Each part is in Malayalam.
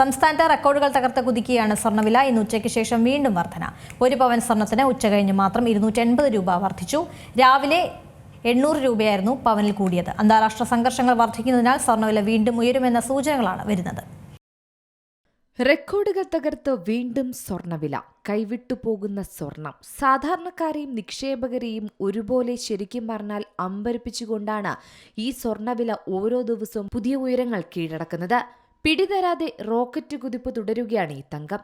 സംസ്ഥാനത്തെ റെക്കോർഡുകൾ തകർത്ത് കുതിക്കുകയാണ് സ്വർണ്ണവില. ഇന്ന് ഉച്ചയ്ക്ക് ശേഷം വീണ്ടും വർധന. 1 പവൻ സ്വർണ്ണത്തിന് ഉച്ചകഴിഞ്ഞ് മാത്രം 280 രൂപ വർദ്ധിച്ചു. രാവിലെ 800 രൂപയായിരുന്നു പവനിൽ കൂടിയത്. അന്താരാഷ്ട്ര സംഘർഷങ്ങൾ വർദ്ധിക്കുന്നതിനാൽ സ്വർണ്ണവില വീണ്ടും ഉയരുമെന്ന സൂചനകളാണ് വരുന്നത്. റെക്കോർഡുകൾ തകർത്ത് വീണ്ടും സ്വർണ്ണവില. കൈവിട്ടു പോകുന്ന സ്വർണം സാധാരണക്കാരെയും നിക്ഷേപകരെയും ഒരുപോലെ ശരിക്കും പറഞ്ഞാൽ അമ്പരപ്പിച്ചുകൊണ്ടാണ് ഈ സ്വർണ്ണവില ഓരോ ദിവസവും പുതിയ ഉയരങ്ങൾ കീഴടക്കുന്നത്. പിടിതരാതെ റോക്കറ്റ് കുതിപ്പ് തുടരുകയാണ് ഈ തങ്കം.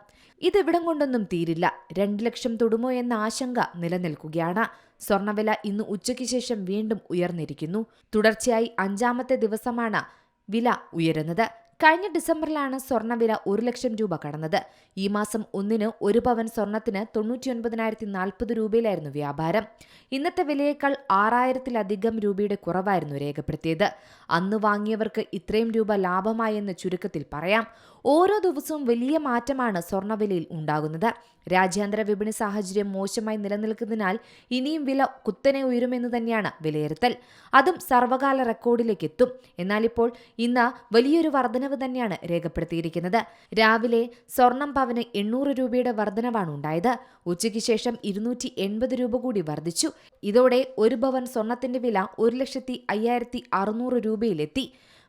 ഇതെവിടം കൊണ്ടൊന്നും തീരില്ല. 2 ലക്ഷം തൊടുമോ എന്ന ആശങ്ക നിലനിൽക്കുകയാണ്. സ്വർണ്ണവില ഇന്ന് ഉച്ചയ്ക്ക് ശേഷം വീണ്ടും ഉയർന്നിരിക്കുന്നു. തുടർച്ചയായി 5ാമത്തെ ദിവസമാണ് വില ഉയരുന്നത്. കഴിഞ്ഞ ഡിസംബറിലാണ് സ്വർണ്ണവില 1 ലക്ഷം രൂപ കടന്നത്. ഈ മാസം 1-ന് 1 പവൻ സ്വർണത്തിന് 99,040 രൂപയിലായിരുന്നു വ്യാപാരം. ഇന്നത്തെ വിലയേക്കാൾ 6,000-ലധികം രൂപയുടെ കുറവായിരുന്നു രേഖപ്പെടുത്തിയത്. അന്ന് വാങ്ങിയവർക്ക് ഇത്രയും രൂപ ലാഭമായെന്ന് ചുരുക്കത്തിൽ പറയാം. ഓരോ ദിവസവും വലിയ മാറ്റമാണ് സ്വർണ്ണവിലയിൽ ഉണ്ടാകുന്നത്. രാജ്യാന്തര വിപണി സാഹചര്യം മോശമായി നിലനിൽക്കുന്നതിനാൽ ഇനിയും വില കുത്തനെ ഉയരുമെന്ന് തന്നെയാണ് വിലയിരുത്തൽ. അതും സർവകാല റെക്കോർഡിലേക്ക് എത്തും. എന്നാൽ ഇപ്പോൾ ഇന്ന് വലിയൊരു വർധനവ് തന്നെയാണ് രേഖപ്പെടുത്തിയിരിക്കുന്നത്. രാവിലെ സ്വർണം പവന് 800 രൂപയുടെ വർധനവാണ് ഉണ്ടായത്. ഉച്ചയ്ക്ക് ശേഷം 280 രൂപ കൂടി വർദ്ധിച്ചു. ഇതോടെ 1 പവൻ സ്വർണത്തിന്റെ വില 1,05,600 രൂപയിലെത്തി.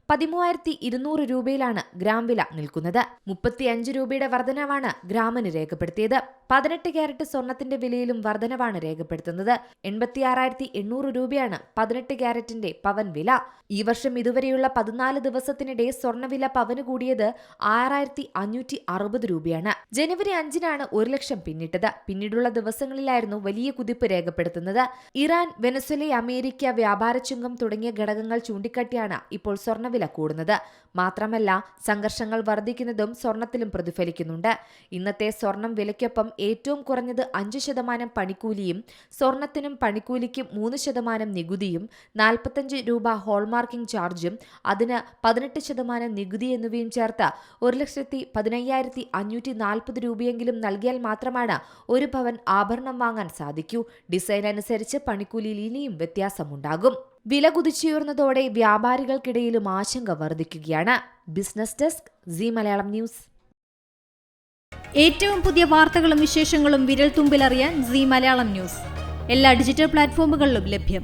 13,200 രൂപയിലാണ് ഗ്രാം വില നിൽക്കുന്നത്. 35 രൂപയുടെ വർധനവാണ് ഗ്രാമിന് രേഖപ്പെടുത്തിയത്. 18 ക്യാരറ്റ് സ്വർണത്തിന്റെ വിലയിലും വർധനവാണ് രേഖപ്പെടുത്തുന്നത്. 86,800 രൂപയാണ് 18 ക്യാരറ്റിന്റെ പവൻ വില. ഈ വർഷം ഇതുവരെയുള്ള 14 ദിവസത്തിനിടെ സ്വർണ്ണവില പവന് കൂടിയത് 6,560 രൂപയാണ്. ജനുവരി 5-നാണ് 1 ലക്ഷം പിന്നിട്ടത്. പിന്നീടുള്ള ദിവസങ്ങളിലായിരുന്നു വലിയ കുതിപ്പ് രേഖപ്പെടുത്തുന്നത്. ഇറാൻ, വെനസ്വേല, അമേരിക്ക വ്യാപാര ചുങ്കം തുടങ്ങിയ ഘടകങ്ങൾ ചൂണ്ടിക്കാട്ടിയാണ് ഇപ്പോൾ സ്വർണ്ണവില കൂടുന്നത്. മാത്രമല്ല, സംഘർഷങ്ങൾ വർദ്ധിക്കുന്നതും സ്വർണത്തിലും പ്രതിഫലിക്കുന്നുണ്ട്. ഇന്നത്തെ സ്വർണം വിലയ്ക്കൊപ്പം ഏറ്റവും കുറഞ്ഞത് 5% പണിക്കൂലിയും സ്വർണത്തിനും പണിക്കൂലിക്കും 3% നികുതിയും 45 രൂപ ഹോൾമാർക്കിംഗ് ചാർജും അതിന് 18% നികുതി എന്നിവയും ചേർത്ത് 1,15,540 രൂപയെങ്കിലും നൽകിയാൽ മാത്രമാണ് 1 പവൻ ആഭരണം വാങ്ങാൻ സാധിക്കൂ. ഡിസൈൻ അനുസരിച്ച് പണിക്കൂലിയിൽ ഇനിയും വ്യത്യാസമുണ്ടാകും. വില കുതിച്ചുയർന്നതോടെ വ്യാപാരികൾക്കിടയിലും ആശങ്ക വർദ്ധിക്കുകയാണ്. Business desk, Zee Malayalam News. ഏറ്റവും പുതിയ വാർത്തകളും വിശേഷങ്ങളും വിരൽ തുമ്പിലറിയാൻ സീ മലയാളം ന്യൂസ് എല്ലാ ഡിജിറ്റൽ പ്ലാറ്റ്ഫോമുകളിലും ലഭ്യം.